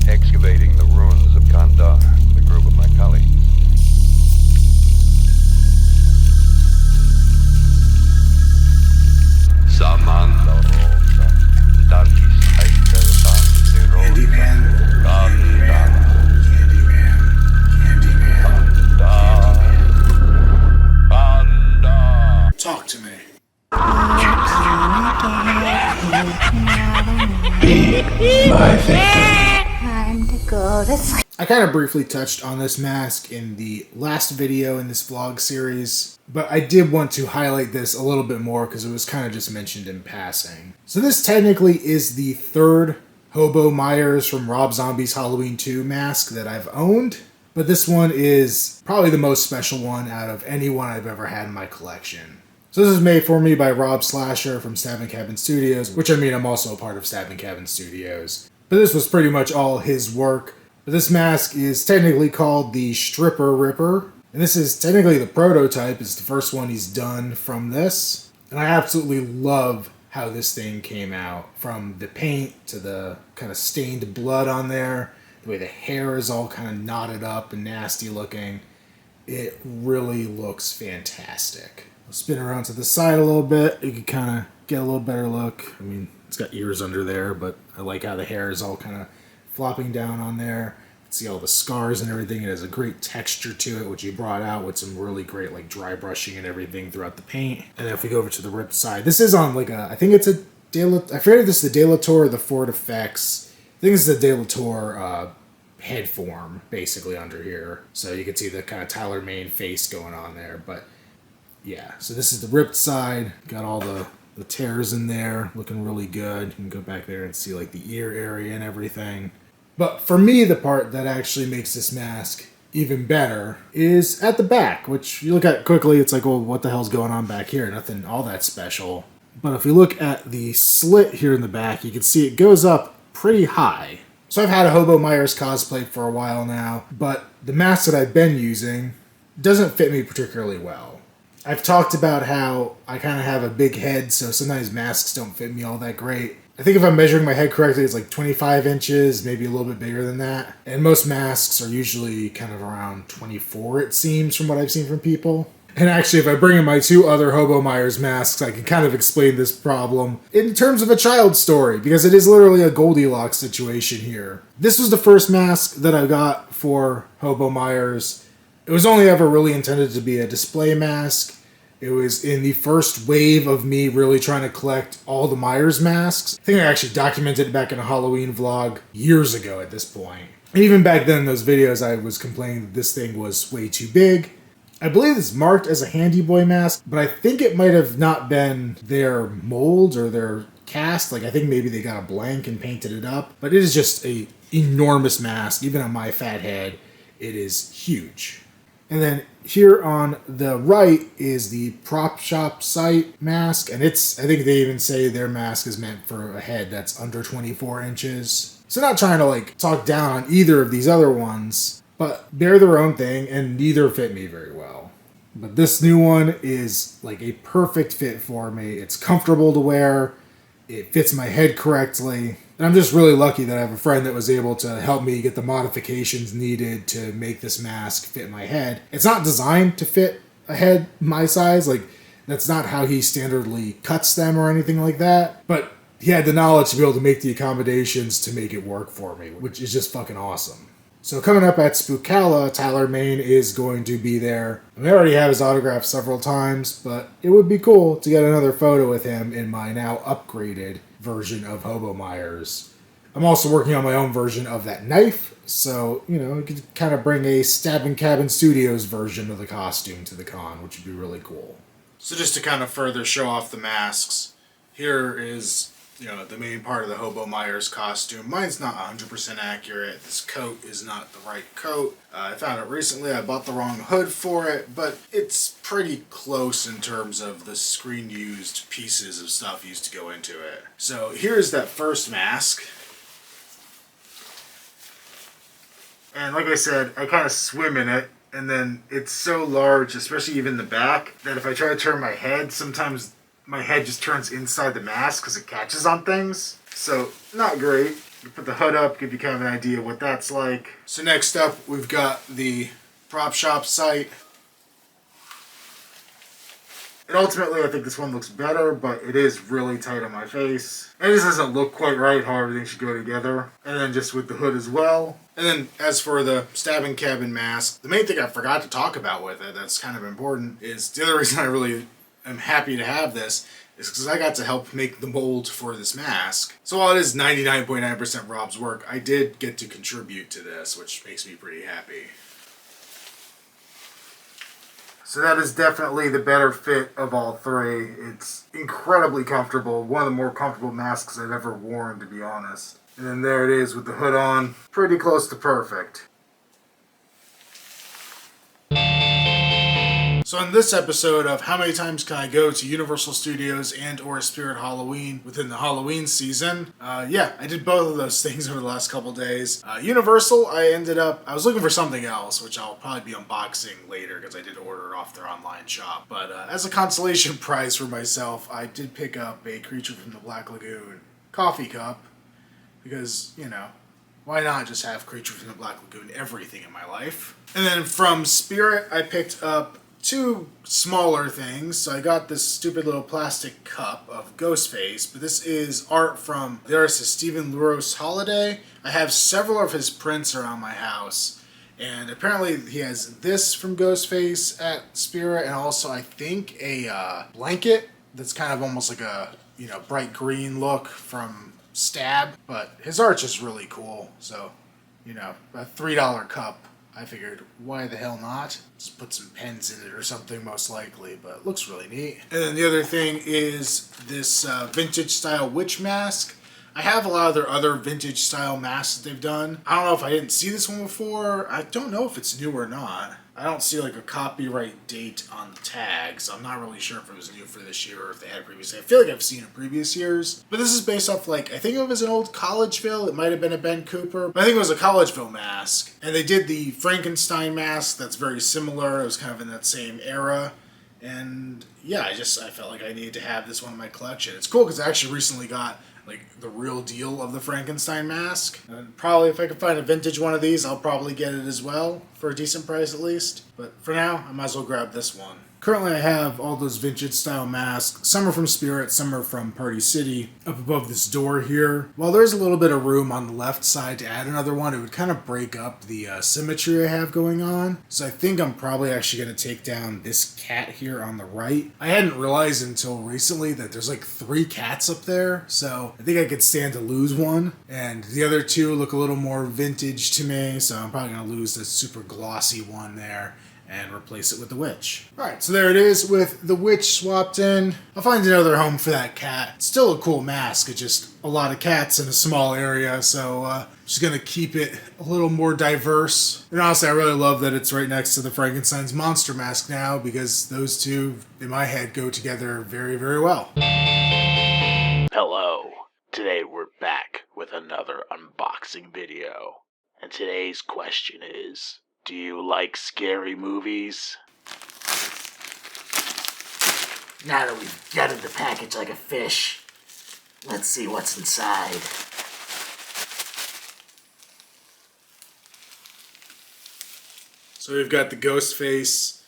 excavating the ruins of Kandar with a group of my colleagues. Candyman, talk to me. My victim. Time to go to sleep. I kind of briefly touched on this mask in the last video in this vlog series, but I did want to highlight this a little bit more because it was kind of just mentioned in passing. So this technically is the third Hobo Myers from Rob Zombie's Halloween 2 mask that I've owned, but this one is probably the most special one out of any one I've ever had in my collection. So this is made for me by Rob Slasher from Stabbin Cabin Studios, which I mean I'm also a part of Stabbin Cabin Studios. But this was pretty much all his work. But this mask is technically called the Stripper Ripper. And this is technically the prototype. It's the first one he's done from this. And I absolutely love how this thing came out. From the paint to the kind of stained blood on there. The way the hair is all kind of knotted up and nasty looking. It really looks fantastic. I'll spin around to the side a little bit. You can kind of get a little better look. I mean, it's got ears under there, but I like how the hair is all kind of flopping down on there. You can see all the scars and everything. It has a great texture to it, which he brought out with some really great like dry brushing and everything throughout the paint. And then if we go over to the ripped side, this is on like a, I think it's a I forget if this is the De La Tour or the Ford Effects. I think this is the De La Tour head form basically under here. So you can see the kind of Tyler Mane face going on there. But yeah, so this is the ripped side. Got all the tears in there, looking really good. You can go back there and see like the ear area and everything. But for me, the part that actually makes this mask even better is at the back, which you look at quickly, it's like, well, what the hell's going on back here? Nothing all that special. But if you look at the slit here in the back, you can see it goes up pretty high. So I've had a Hobo Myers cosplay for a while now, but the mask that I've been using doesn't fit me particularly well. I've talked about how I kind of have a big head, so sometimes masks don't fit me all that great. I think if I'm measuring my head correctly, it's like 25 inches, maybe a little bit bigger than that. And most masks are usually kind of around 24, it seems, from what I've seen from people. And actually, if I bring in my two other Hobo Myers masks, I can kind of explain this problem in terms of a child's story, because it is literally a Goldilocks situation here. This was the first mask that I got for Hobo Myers. It was only ever really intended to be a display mask. It was in the first wave of me really trying to collect all the Myers masks. I think I actually documented it back in a Halloween vlog years ago at this point. And even back then in those videos, I was complaining that this thing was way too big. I believe it's marked as a Handy Boy mask, but I think it might have not been their mold or their cast. Like, I think maybe they got a blank and painted it up. But it is just a enormous mask. Even on my fat head, it is huge. And then here on the right is the prop shop site mask. And it's, I think they even say their mask is meant for a head that's under 24 inches. So not trying to like talk down on either of these other ones, but they're their own thing and neither fit me very well. But this new one is like a perfect fit for me. It's comfortable to wear. It fits my head correctly. And I'm just really lucky that I have a friend that was able to help me get the modifications needed to make this mask fit my head. It's not designed to fit a head my size. Like, that's not how he standardly cuts them or anything like that. But he had the knowledge to be able to make the accommodations to make it work for me, which is just fucking awesome. So coming up at Spookala, Tyler Mane is going to be there. I already have his autograph several times, but it would be cool to get another photo with him in my now upgraded version of Hobo Myers. I'm also working on my own version of that knife, so, you know, I could kind of bring a Stabbin Cabin Studios version of the costume to the con, which would be really cool. So just to kind of further show off the masks, here is, you know, the main part of the Hobo Myers costume. Mine's not 100% accurate. This coat is not the right coat. I found it recently. I bought the wrong hood for it, but it's pretty close in terms of the screen-used pieces of stuff used to go into it. So here's that first mask. And like I said, I kind of swim in it, and then it's so large, especially even the back, that if I try to turn my head, sometimes my head just turns inside the mask because it catches on things. So, not great. You put the hood up, give you kind of an idea of what that's like. So next up, we've got the prop shop site. And ultimately, I think this one looks better, but it is really tight on my face. It just doesn't look quite right how everything should go together. And then just with the hood as well. And then as for the Stabbin Cabin mask, the main thing I forgot to talk about with it that's kind of important is the other reason I really am happy to have this is because I got to help make the mold for this mask. So while it is 99.9% Rob's work, I did get to contribute to this, which makes me pretty happy. So that is definitely the better fit of all three. It's incredibly comfortable. One of the more comfortable masks I've ever worn, to be honest. And then there it is with the hood on. Pretty close to perfect. So in this episode of How Many Times Can I Go to Universal Studios and or Spirit Halloween within the Halloween season, I did both of those things over the last couple days. Universal, I was looking for something else, which I'll probably be unboxing later because I did order it off their online shop. But as a consolation prize for myself, I did pick up a Creature from the Black Lagoon coffee cup because, why not just have Creature from the Black Lagoon everything in my life? And then from Spirit, I picked up two smaller things. So I got this stupid little plastic cup of Ghostface, but this is art from the artist Stephen Luros Holiday. I have several of his prints around my house, and apparently he has this from Ghostface at Spirit, and also I think a blanket that's kind of almost like a bright green look from Stab, but his art's just really cool. So a $3 cup, I figured, why the hell not? Just put some pens in it or something, most likely, but it looks really neat. And then the other thing is this vintage style witch mask. I have a lot of their other vintage style masks that they've done. I don't know if I didn't see this one before. I don't know if it's new or not. I don't see like a copyright date on the tag, so I'm not really sure if it was new for this year or if they had previously. I feel like I've seen it previous years. But this is based off I think it was an old Collegeville. It might have been a Ben Cooper, but I think it was a Collegeville mask. And they did the Frankenstein mask that's very similar. It was kind of in that same era. And yeah, I felt like I needed to have this one in my collection. It's cool because I actually recently got the real deal of the Frankenstein mask. And probably if I can find a vintage one of these, I'll probably get it as well for a decent price at least. But for now, I might as well grab this one. Currently I have all those vintage style masks. Some are from Spirit, some are from Party City, up above this door here. While there's a little bit of room on the left side to add another one, it would kind of break up the symmetry I have going on. So I think I'm probably actually going to take down this cat here on the right. I hadn't realized until recently that there's 3 cats up there, so I think I could stand to lose one. And the other two look a little more vintage to me, so I'm probably going to lose this super glossy one there and replace it with the witch. Alright, so there it is with the witch swapped in. I'll find another home for that cat. It's still a cool mask, it's just a lot of cats in a small area, so I'm just gonna keep it a little more diverse. And honestly, I really love that it's right next to the Frankenstein's monster mask now, because those two, in my head, go together very, very well. Hello. Today we're back with another unboxing video. And today's question is, do you like scary movies? Now that we've gutted the package like a fish, let's see what's inside. So we've got the Ghostface,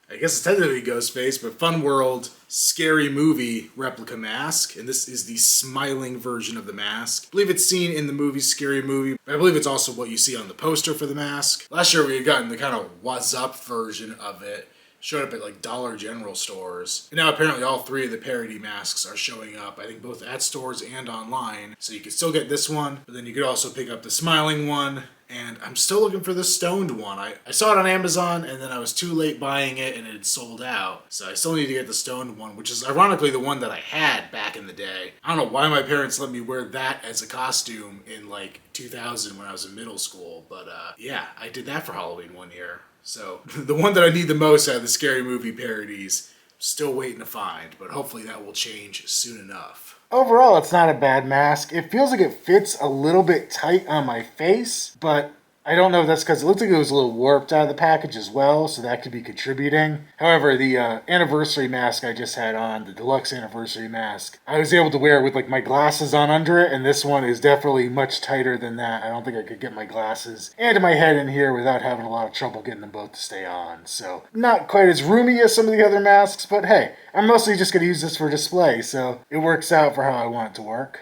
I guess it's technically Ghostface, but Funworld Scary Movie replica mask, and this is the smiling version of the mask. I believe it's seen in the movie Scary Movie, but I believe it's also what you see on the poster for the mask. Last year we had gotten the kind of what's up version of it, showed up at Dollar General stores. And now apparently all 3 of the parody masks are showing up, I think both at stores and online. So you can still get this one, but then you could also pick up the smiling one. And I'm still looking for the stoned one. I saw it on Amazon, and then I was too late buying it, and it had sold out. So I still need to get the stoned one, which is ironically the one that I had back in the day. I don't know why my parents let me wear that as a costume in 2000 when I was in middle school. But yeah, I did that for Halloween one year. So the one that I need the most out of the scary movie parodies, still waiting to find, but hopefully that will change soon enough. Overall, it's not a bad mask. It feels like it fits a little bit tight on my face, but I don't know if that's because it looked like it was a little warped out of the package as well, so that could be contributing. However, the anniversary mask I just had on, the deluxe anniversary mask, I was able to wear it with like my glasses on under it, and this one is definitely much tighter than that. I don't think I could get my glasses and my head in here without having a lot of trouble getting them both to stay on. So not quite as roomy as some of the other masks, but hey, I'm mostly just going to use this for display, so it works out for how I want it to work.